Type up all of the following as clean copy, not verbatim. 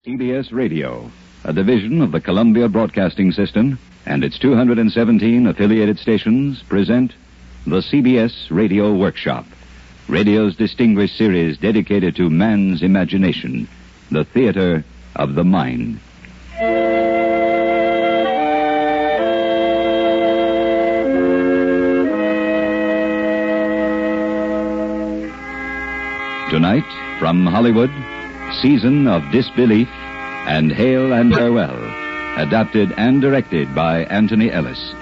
CBS Radio, a division of the Columbia Broadcasting System, and its 217 affiliated stations present the CBS Radio Workshop, radio's distinguished series dedicated to man's imagination, the theater of the mind. Tonight, from Hollywood, Season of Disbelief and Hail and Farewell, adapted and directed by Anthony Ellis.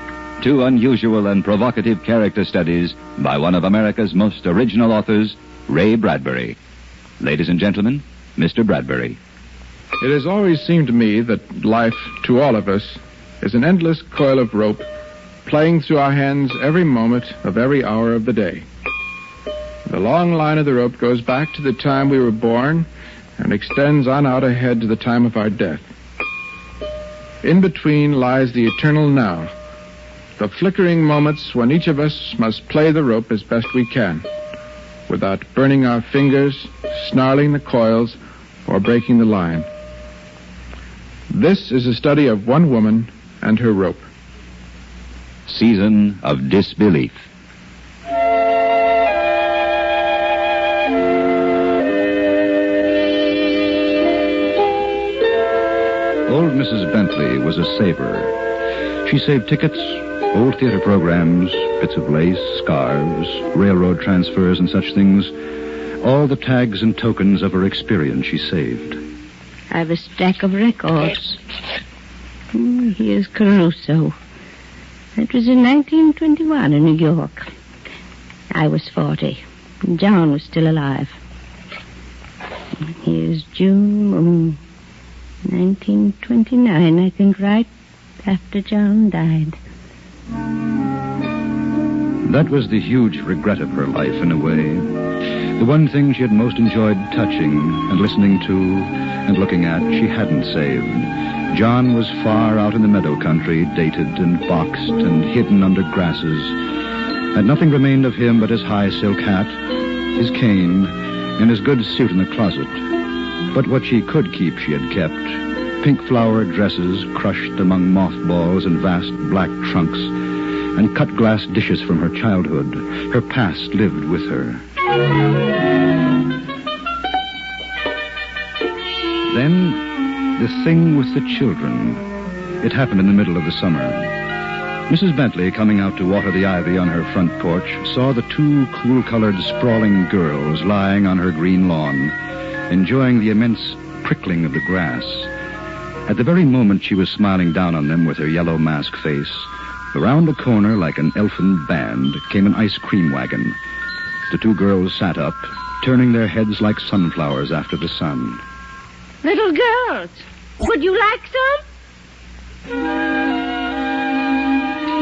Two unusual and provocative character studies by one of America's most original authors, Ray Bradbury. Ladies and gentlemen, Mr. Bradbury. It has always seemed to me that life, to all of us, is an endless coil of rope playing through our hands every moment of every hour of the day. The long line of the rope goes back to the time we were born and extends on out ahead to the time of our death. In between lies the eternal now, the flickering moments when each of us must play the rope as best we can, without burning our fingers, snarling the coils, or breaking the line. This is a study of one woman and her rope. Season of Disbelief. Old Mrs. Bentley was a saver. She saved tickets, old theater programs, bits of lace, scarves, railroad transfers, and such things. All the tags and tokens of her experience she saved. I have a stack of records. Here's Caruso. It was in 1921 in New York. I was 40. And John was still alive. Here's June moon. 1929, I think, right after John died. That was the huge regret of her life, in a way. The one thing she had most enjoyed touching and listening to and looking at, she hadn't saved. John was far out in the meadow country, dated and boxed and hidden under grasses. And nothing remained of him but his high silk hat, his cane, and his good suit in the closet. But what she could keep, she had kept. Pink-flowered dresses crushed among mothballs and vast black trunks, and cut glass dishes from her childhood. Her past lived with her. Then, the thing with the children. It happened in the middle of the summer. Mrs. Bentley, coming out to water the ivy on her front porch, saw the two cool-colored, sprawling girls lying on her green lawn, enjoying the immense prickling of the grass. At the very moment she was smiling down on them with her yellow mask face, around a corner like an elfin band came an ice cream wagon. The two girls sat up, turning their heads like sunflowers after the sun. Little girls, would you like some?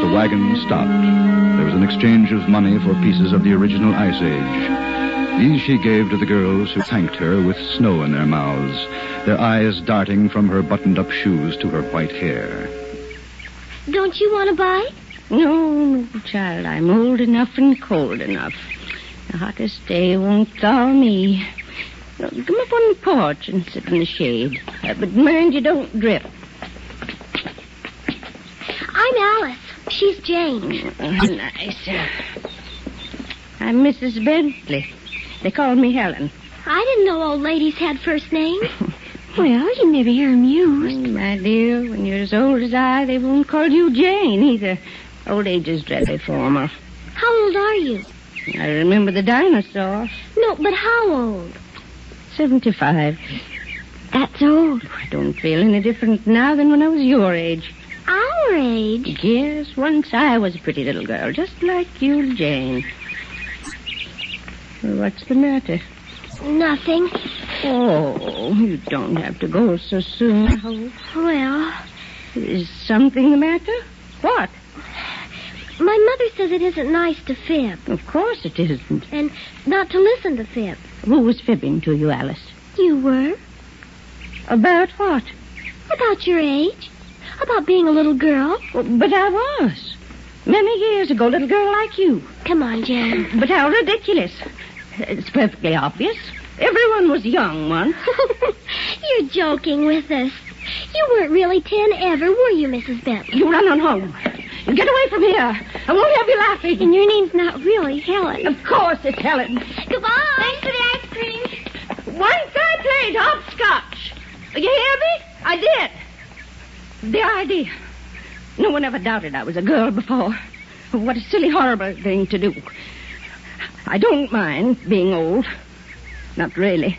The wagon stopped. There was an exchange of money for pieces of the original Ice Age. These she gave to the girls, who thanked her with snow in their mouths, their eyes darting from her buttoned-up shoes to her white hair. Don't you want to buy? No, child, I'm old enough and cold enough. The hottest day won't thaw me. Now, come up on the porch and sit in the shade. But mind you don't drip. I'm Alice. She's Jane. Nice. I'm Mrs. Bentley. They call me Helen. I didn't know old ladies had first names. Well, you never hear them used. My dear, when you're as old as I, they won't call you Jane either. Old age is dreadfully formal. How old are you? I remember the dinosaurs. No, but how old? 75. That's old. I don't feel any different now than when I was your age. Our age? Yes, once I was a pretty little girl, just like you, Jane. What's the matter? Nothing. Oh, you don't have to go so soon, I hope. Well... Is something the matter? What? My mother says it isn't nice to fib. Of course it isn't. And not to listen to fib. Who was fibbing to you, Alice? You were. About what? About your age. About being a little girl. But I was. Many years ago, little girl like you. Come on, Jane. But how ridiculous. It's perfectly obvious. Everyone was young once. You're joking with us. You weren't really 10 ever, were you, Mrs. Bentley? You run on home. You get away from here. I won't have you laughing. And your name's not really Helen. Of course it's Helen. Goodbye. Thanks for the ice cream. Once I played hopscotch. You hear me? I did. The idea. No one ever doubted I was a girl before. What a silly, horrible thing to do. I don't mind being old. Not really.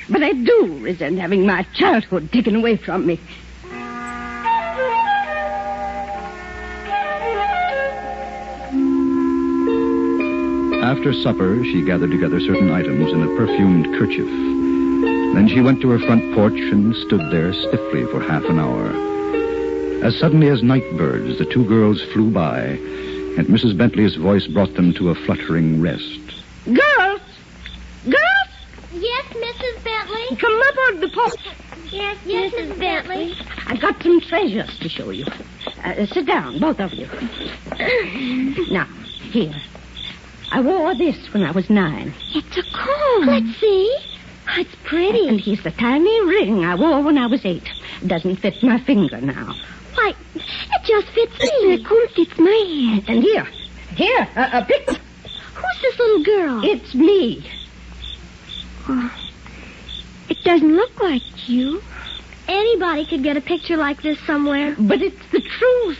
But I do resent having my childhood taken away from me. After supper, she gathered together certain items in a perfumed kerchief. Then she went to her front porch and stood there stiffly for half an hour. As suddenly as night birds, the two girls flew by, and Mrs. Bentley's voice brought them to a fluttering rest. Girls! Girls! Yes, Mrs. Bentley? Come up on the porch. Yes, Mrs. Bentley. I've got some treasures to show you. Sit down, both of you. Now, here. I wore this when I was 9. It's a comb. Let's see. Oh, it's pretty. And here's the tiny ring I wore when I was 8. It doesn't fit my finger now. Why, it just fits me. The comb fits my hand. And here, a picture. Who's this little girl? It's me. Oh, it doesn't look like you. Anybody could get a picture like this somewhere. But it's the truth.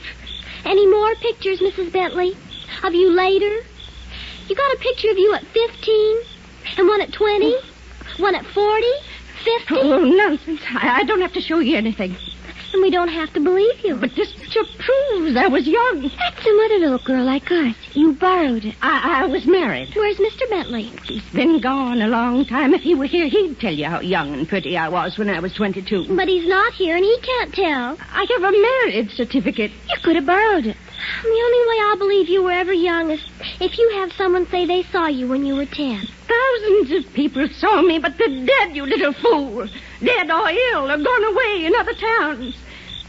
Any more pictures, Mrs. Bentley? Of you later? You got a picture of you at 15? And one at 20? One at 40? 50? Oh, nonsense. I don't have to show you anything. And we don't have to believe you. But this picture proves I was young. That's some other little girl like us. You borrowed it. I was married. Where's Mr. Bentley? He's been gone a long time. If he were here, he'd tell you how young and pretty I was when I was 22. But he's not here, and he can't tell. I have a marriage certificate. You could have borrowed it. The only way I'll believe you were ever young is if you have someone say they saw you when you were 10. Thousands of people saw me, but they're dead, you little fool. Dead or ill or gone away in other towns.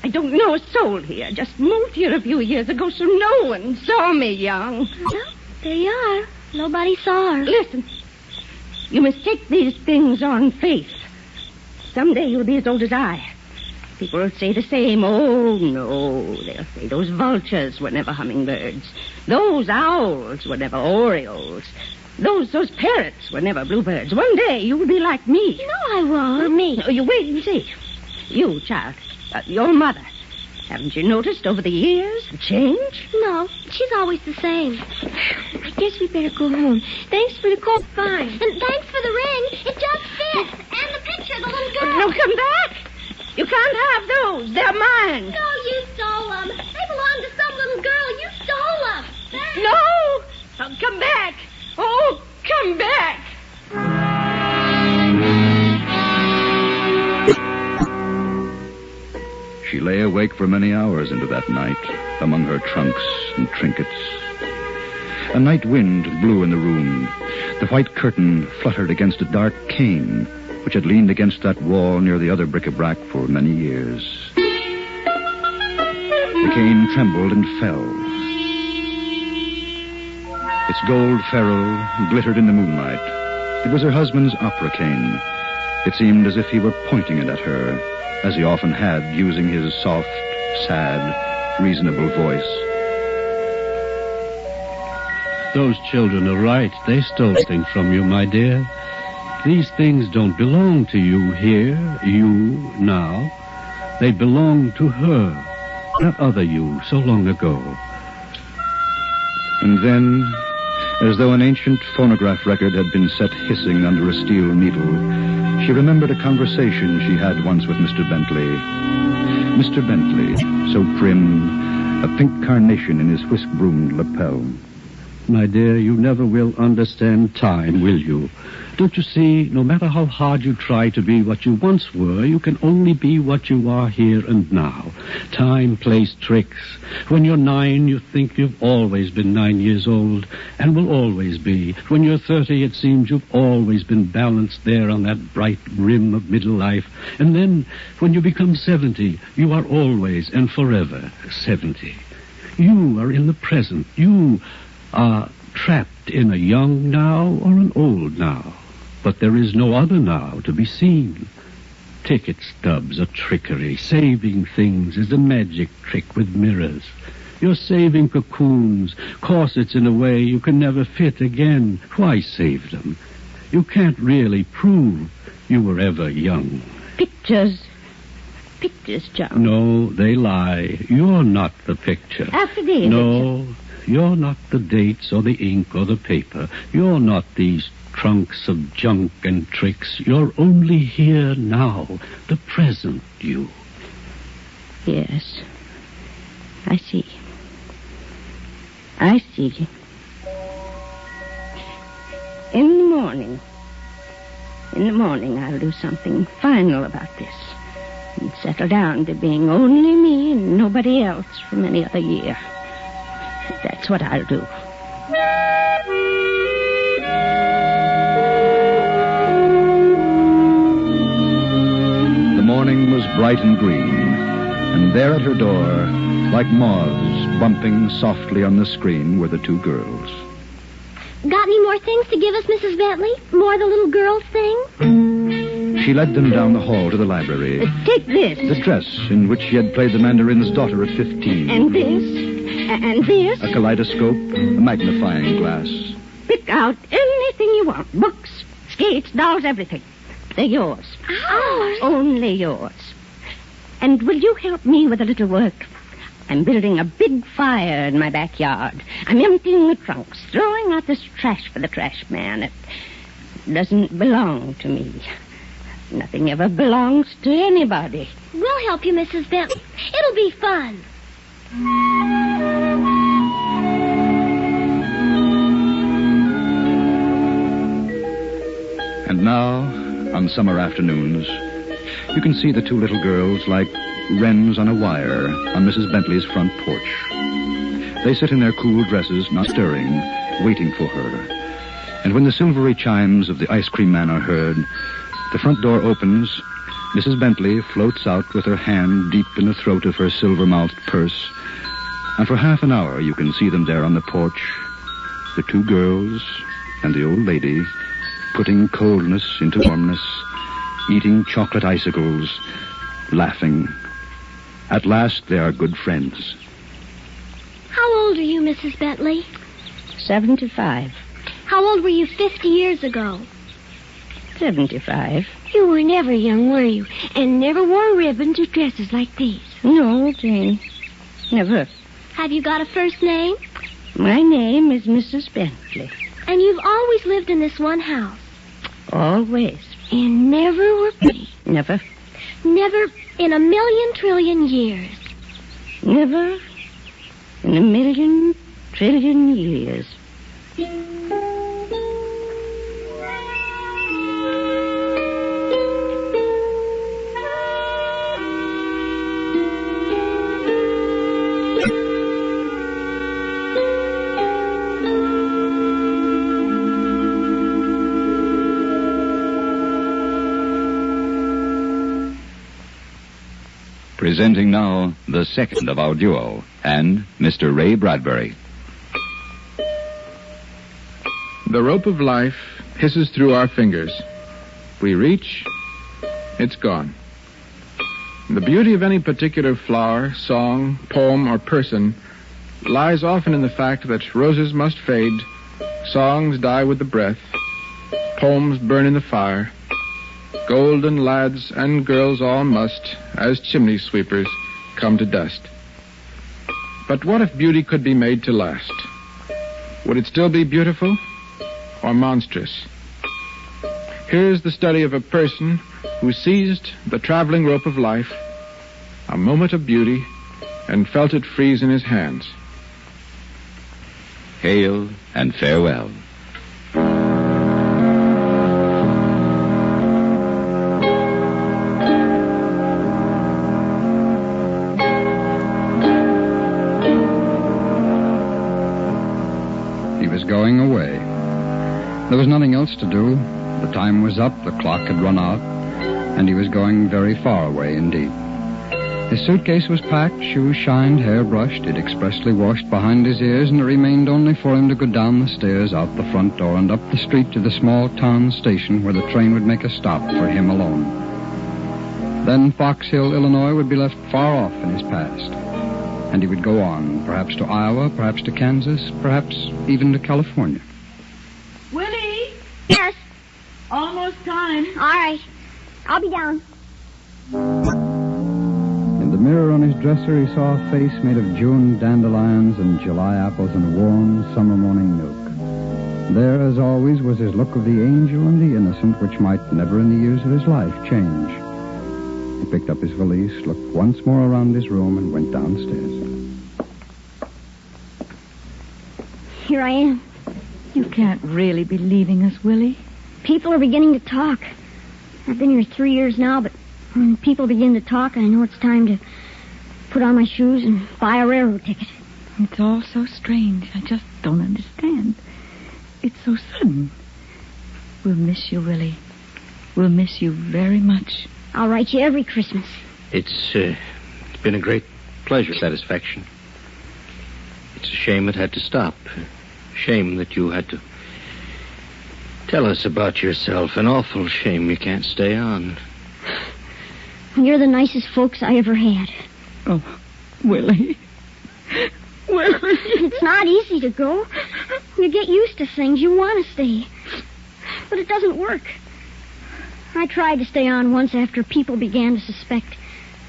I don't know a soul here. Just moved here a few years ago, so no one saw me young. Well, there you are. Nobody saw her. Listen, you must take these things on faith. Someday you'll be as old as I. People will say the same. Oh, no, they'll say those vultures were never hummingbirds. Those owls were never orioles. Those parrots were never bluebirds. One day you'll be like me. No, I won't. Or me. Oh, you wait and see. You, child, your mother. Haven't you noticed over the years a change? No, she's always the same. I guess we better go home. Thanks for the call. Fine. And thanks for the ring. It just fits. And the picture of the little girl. No, come back. You can't have those. They're mine. No, you stole them. They belong to some little girl. You stole them. No. Oh, come back. Oh, come back. She lay awake for many hours into that night, among her trunks and trinkets. A night wind blew in the room. The white curtain fluttered against a dark cane, which had leaned against that wall near the other bric-a-brac for many years. The cane trembled and fell. Its gold ferrule glittered in the moonlight. It was her husband's opera cane. It seemed as if he were pointing it at her, as he often had, using his soft, sad, reasonable voice. Those children are right. They stole things from you, my dear. These things don't belong to you here, you, now. They belong to her, that other you, so long ago. And then, as though an ancient phonograph record had been set hissing under a steel needle, she remembered a conversation she had once with Mr. Bentley. Mr. Bentley, so prim, a pink carnation in his whisk-broomed lapel. My dear, you never will understand time, will you? Don't you see, no matter how hard you try to be what you once were, you can only be what you are here and now. Time plays tricks. When you're 9, you think you've always been 9 years old, and will always be. When you're 30, it seems you've always been balanced there on that bright rim of middle life. And then, when you become 70, you are always and forever 70. You are in the present. You are trapped in a young now or an old now. But there is no other now to be seen. Ticket stubs are trickery. Saving things is a magic trick with mirrors. You're saving cocoons, corsets in a way you can never fit again. Why save them? You can't really prove you were ever young. Pictures, John. No, they lie. You're not the picture. Affidavits. No, you're not the dates or the ink or the paper. You're not these trunks of junk and tricks. You're only here now, the present you. Yes, I see. In the morning, I'll do something final about this and settle down to being only me and nobody else for many other year. That's what I'll do. The morning was bright and green, and there at her door, like moths bumping softly on the screen, were the two girls. Got any more things to give us, Mrs. Bentley? More of the little girls' things? She led them down the hall to the library. Take this. The dress in which she had played the mandarin's daughter at 15. And this. And this. A kaleidoscope, a magnifying glass. Pick out anything you want. Books, skates, dolls, everything. They're yours. Ours? Only yours. And will you help me with a little work? I'm building a big fire in my backyard. I'm emptying the trunks, throwing out this trash for the trash man. It doesn't belong to me. Nothing ever belongs to anybody. We'll help you, Mrs. Bentley. It'll be fun. And now, on summer afternoons, you can see the two little girls like wrens on a wire on Mrs. Bentley's front porch. They sit in their cool dresses, not stirring, waiting for her. And when the silvery chimes of the ice cream man are heard, the front door opens, Mrs. Bentley floats out with her hand deep in the throat of her silver-mouthed purse, and for half an hour you can see them there on the porch, the two girls and the old lady, putting coldness into warmness, eating chocolate icicles, laughing. At last, they are good friends. How old are you, Mrs. Bentley? 75. How old were you 50 years ago? 75. You were never young, were you? And never wore ribbons or dresses like these? No, Jane. Never. Have you got a first name? My name is Mrs. Bentley. And you've always lived in this one house? Always. And never were pretty? Never. Never in a million trillion years? Never in a million trillion years. Presenting now the second of our duo, and Mr. Ray Bradbury. The rope of life hisses through our fingers. We reach, it's gone. The beauty of any particular flower, song, poem, or person lies often in the fact that roses must fade, songs die with the breath, poems burn in the fire, golden lads and girls all must, as chimney sweepers, come to dust. But what if beauty could be made to last? Would it still be beautiful or monstrous? Here's the study of a person who seized the traveling rope of life, a moment of beauty, and felt it freeze in his hands. Hail and farewell. Going away. There was nothing else to do. The time was up, the clock had run out, and he was going very far away indeed. His suitcase was packed, shoes shined, hair brushed, it expressly washed behind his ears, and it remained only for him to go down the stairs, out the front door, and up the street to the small town station where the train would make a stop for him alone. Then Fox Hill, Illinois would be left far off in his past. And he would go on, perhaps to Iowa, perhaps to Kansas, perhaps even to California. Willie? Yes. Almost time. All right. I'll be down. In the mirror on his dresser, he saw a face made of June dandelions and July apples and warm summer morning milk. There, as always, was his look of the angel and the innocent, which might never in the years of his life change. He picked up his valise, looked once more around his room, and went downstairs. Here I am. You can't really be leaving us, Willie. People are beginning to talk. I've been here 3 years now, but when people begin to talk, I know it's time to put on my shoes and buy a railroad ticket. It's all so strange. I just don't understand. It's so sudden. We'll miss you, Willie. We'll miss you very much. I'll write you every Christmas. It's been a great pleasure, satisfaction. It's a shame it had to stop. Shame that you had to tell us about yourself. An awful shame you can't stay on. You're the nicest folks I ever had. Oh, Willie. Willie. It's not easy to go. You get used to things. You want to stay. But it doesn't work. I tried to stay on once after people began to suspect.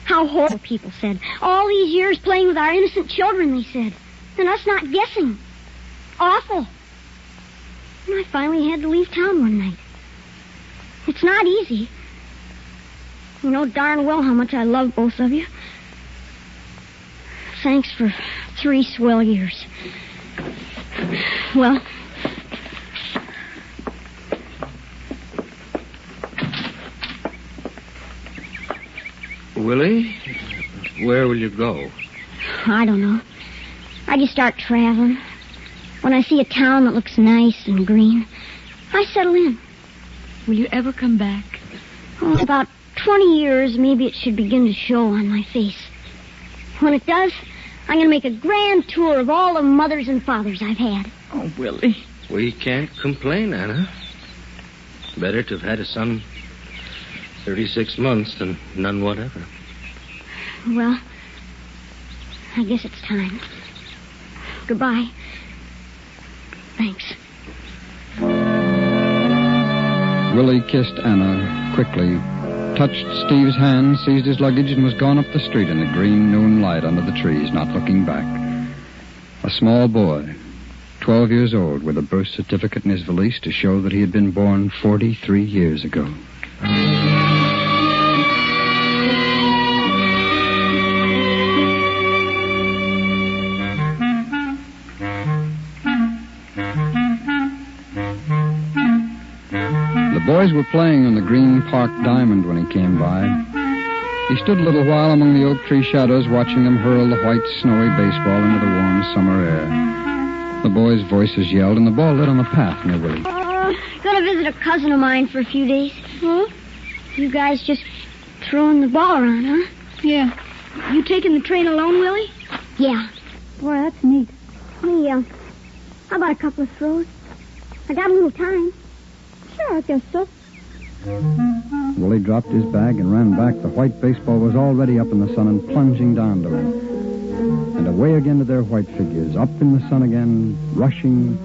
How horrible, people said. All these years playing with our innocent children, they said. And us not guessing. Awful. And I finally had to leave town one night. It's not easy. You know darn well how much I love both of you. Thanks for 3 swell years. Well... Willie, where will you go? I don't know. I just start traveling. When I see a town that looks nice and green, I settle in. Will you ever come back? Oh, about 20 years, maybe it should begin to show on my face. When it does, I'm going to make a grand tour of all the mothers and fathers I've had. Oh, Willie. We can't complain, Anna. Better to have had a son 36 months than none whatever. Well, I guess it's time. Goodbye. Thanks. Willie kissed Anna quickly, touched Steve's hand, seized his luggage, and was gone up the street in the green noon light under the trees, not looking back. A small boy, 12 years old, with a birth certificate in his valise to show that he had been born 43 years ago. The boys were playing on the Green Park Diamond when he came by. He stood a little while among the oak tree shadows, watching them hurl the white, snowy baseball into the warm summer air. The boys' voices yelled, and the ball lit on the path near Willie. Gonna visit a cousin of mine for a few days. Huh? You guys just throwing the ball around, huh? Yeah. You taking the train alone, Willie? Yeah. Boy, that's neat. Hey, how about a couple of throws? I got a little time. Sure, I guess so. Willie dropped his bag and ran back. The white baseball was already up in the sun and plunging down to him. And away again to their white figures, up in the sun again, rushing,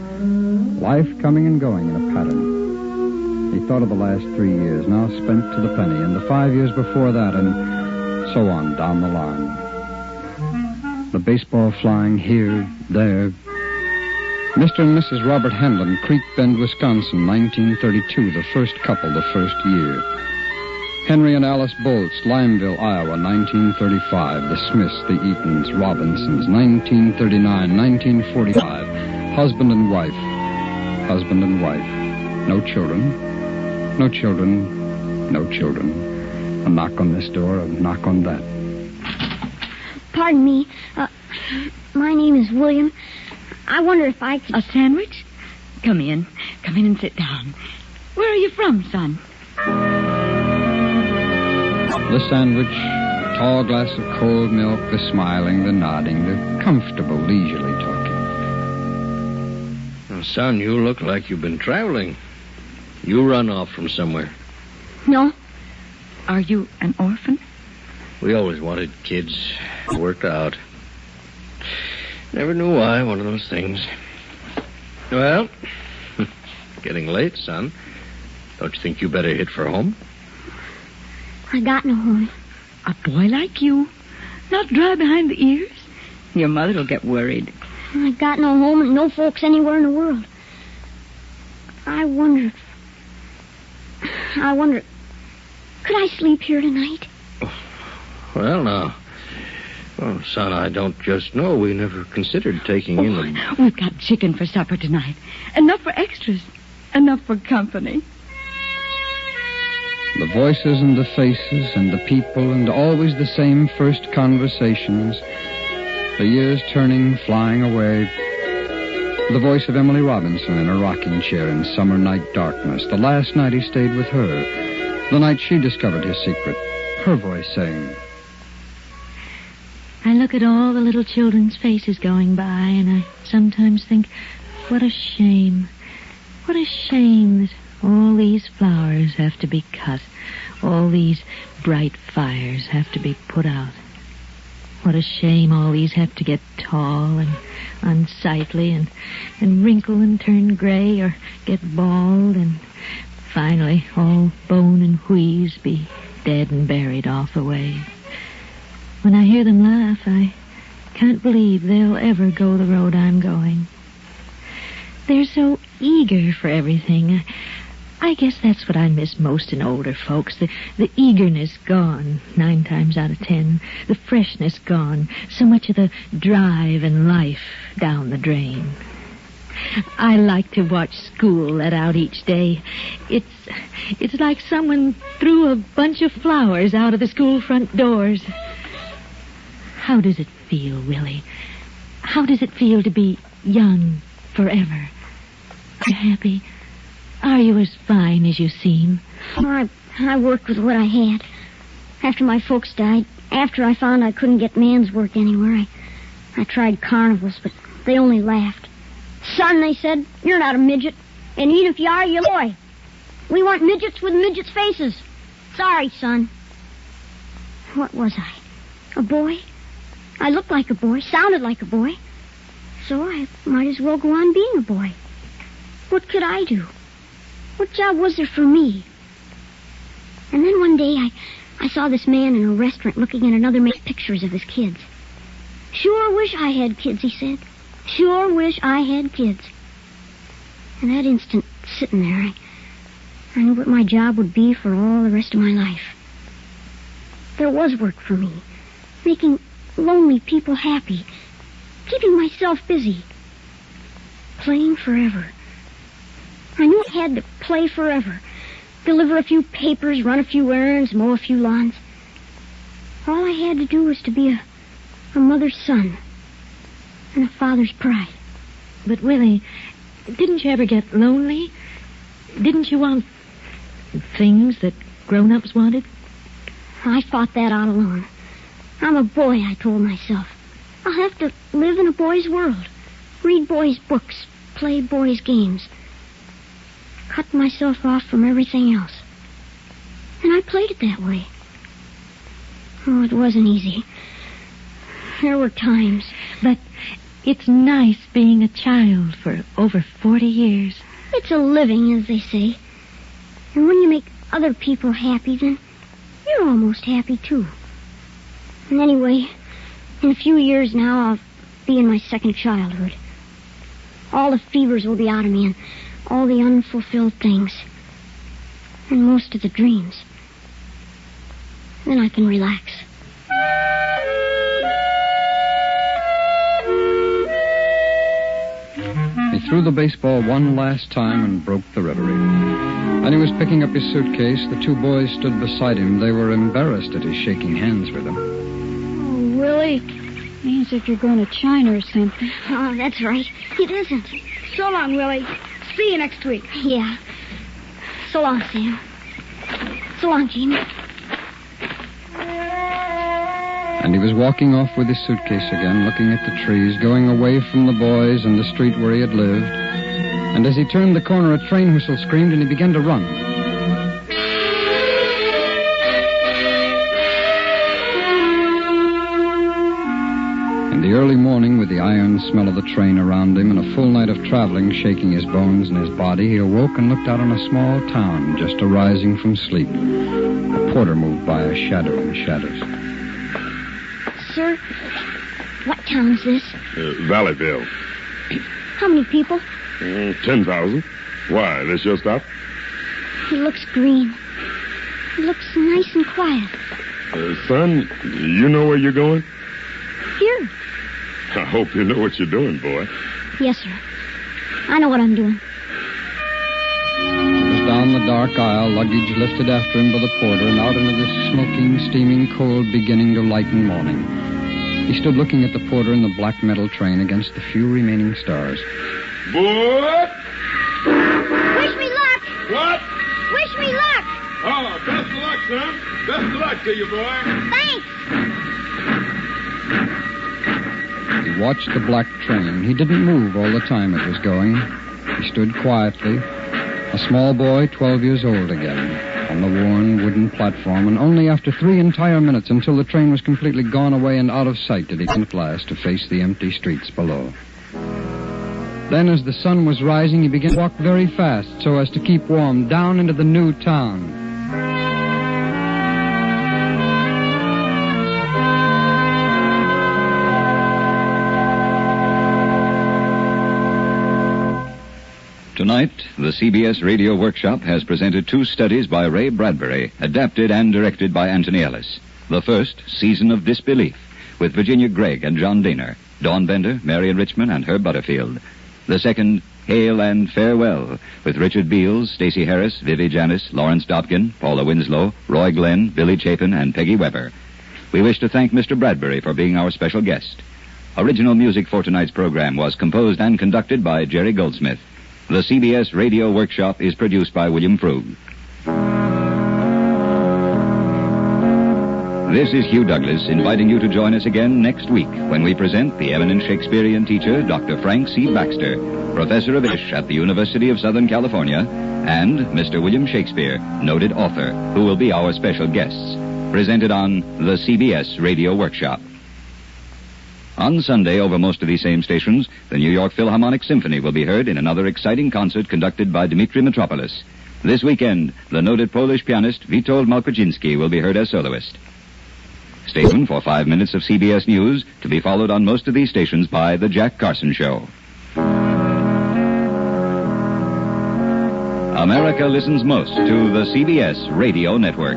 life coming and going in a pattern. He thought of the last 3 years, now spent to the penny, and the 5 years before that, and so on down the line. The baseball flying here, there. Mr. and Mrs. Robert Hanlon, Creek Bend, Wisconsin, 1932, the first couple, the first year. Henry and Alice Bolts, Limeville, Iowa, 1935, the Smiths, the Eatons, Robinsons, 1939, 1945, husband and wife, husband and wife. No children, no children, no children. A knock on this door, a knock on that. Pardon me. My name is William. I wonder if I could... A sandwich? Come in. Come in and sit down. Where are you from, son? The sandwich, a tall glass of cold milk, the smiling, the nodding, the comfortable, leisurely talking. Now, son, you look like you've been traveling. You run off from somewhere. No. Are you an orphan? We always wanted kids. It worked out. Never knew why, one of those things. Well, getting late, son. Don't you think you better hit for home? I got no home. A boy like you? Not dry behind the ears? Your mother will get worried. I got no home and no folks anywhere in the world. I wonder, could I sleep here tonight? Well, now. Oh, son, I don't just know. We never considered taking in the... We've got chicken for supper tonight. Enough for extras. Enough for company. The voices and the faces and the people and always the same first conversations. The years turning, flying away. The voice of Emily Robinson in a rocking chair in summer night darkness. The last night he stayed with her. The night she discovered his secret. Her voice saying... I look at all the little children's faces going by, and I sometimes think, what a shame. What a shame that all these flowers have to be cut. All these bright fires have to be put out. What a shame all these have to get tall and unsightly and wrinkle and turn gray or get bald and finally all bone and wheeze be dead and buried off away. When I hear them laugh, I can't believe they'll ever go the road I'm going. They're so eager for everything. I guess that's what I miss most in older folks. The eagerness gone, 9 times out of 10. The freshness gone. So much of the drive and life down the drain. I like to watch school let out each day. It's like someone threw a bunch of flowers out of the school front doors. How does it feel, Willie? How does it feel to be young forever? Are you happy? Are you as fine as you seem? I worked with what I had. After my folks died, after I found I couldn't get man's work anywhere, I tried carnivals, but they only laughed. Son, they said, you're not a midget. And even if you are, you're a boy. We want midgets with midgets' faces. Sorry, son. What was I? A boy? I looked like a boy, sounded like a boy. So I might as well go on being a boy. What could I do? What job was there for me? And then one day I saw this man in a restaurant looking at another man's pictures of his kids. Sure wish I had kids, he said. Sure wish I had kids. And that instant, sitting there, I knew what my job would be for all the rest of my life. There was work for me, making lonely people happy, keeping myself busy, playing forever. I knew I had to play forever, deliver a few papers, run a few errands, mow a few lawns. All I had to do was to be a mother's son and a father's pride. But, Willie, didn't you ever get lonely? Didn't you want things that grown-ups wanted? I fought that out alone. I'm a boy, I told myself. I'll have to live in a boy's world, read boys' books, play boys' games, cut myself off from everything else. And I played it that way. Oh, it wasn't easy. There were times. But it's nice being a child for over 40 years. It's a living, as they say. And when you make other people happy, then you're almost happy, too. And anyway, in a few years now, I'll be in my second childhood. All the fevers will be out of me, and all the unfulfilled things. And most of the dreams. Then I can relax. He threw the baseball one last time and broke the reverie. Then he was picking up his suitcase. The 2 boys stood beside him. They were embarrassed at his shaking hands with them. Oh, Willie. Means if you're going to China or something. Oh, that's right. It isn't. So long, Willie. See you next week. Yeah. So long, Sam. So long, Jamie. And he was walking off with his suitcase again, looking at the trees, going away from the boys and the street where he had lived. And as he turned the corner, a train whistle screamed and he began to run. the early morning, with the iron smell of the train around him and a full night of traveling shaking his bones and his body, he awoke and looked out on a small town just arising from sleep. A porter moved by, a shadow in the shadows. Sir, what town is this? Valleyville. How many people? 10,000. Why, this your stuff? It looks green. It looks nice and quiet. Son, you know where you're going? Here. I hope you know what you're doing, boy. Yes, sir. I know what I'm doing. It was down the dark aisle, luggage lifted after him by the porter, and out into the smoking, steaming cold beginning to lighten morning. He stood looking at the porter and the black metal train against the few remaining stars. Boy! Wish me luck! What? Wish me luck! Oh, best of luck, son. Best of luck to you, boy. Thanks! He watched the black train. He didn't move all the time it was going. He stood quietly, a small boy, 12 years old again, on the worn wooden platform, and only after 3 entire minutes, until the train was completely gone away and out of sight, did he come at last to face the empty streets below. Then, as the sun was rising, he began to walk very fast so as to keep warm down into the new town. Tonight, the CBS Radio Workshop has presented 2 studies by Ray Bradbury, adapted and directed by Anthony Ellis. The first, Season of Disbelief, with Virginia Gregg and John Daner, Dawn Bender, Marion Richmond, and Herb Butterfield. The second, Hail and Farewell, with Richard Beals, Stacey Harris, Vivi Janis, Lawrence Dobkin, Paula Winslow, Roy Glenn, Billy Chapin, and Peggy Weber. We wish to thank Mr. Bradbury for being our special guest. Original music for tonight's program was composed and conducted by Jerry Goldsmith. The CBS Radio Workshop is produced by William Frug. This is Hugh Douglas inviting you to join us again next week when we present the eminent Shakespearean teacher, Dr. Frank C. Baxter, Professor of English at the University of Southern California, and Mr. William Shakespeare, noted author, who will be our special guests. Presented on the CBS Radio Workshop. On Sunday, over most of these same stations, the New York Philharmonic Symphony will be heard in another exciting concert conducted by Dmitri Mitropoulos. This weekend, the noted Polish pianist Witold Malkoczynski will be heard as soloist. Stay tuned for 5 minutes of CBS News, to be followed on most of these stations by The Jack Carson Show. America listens most to the CBS Radio Network.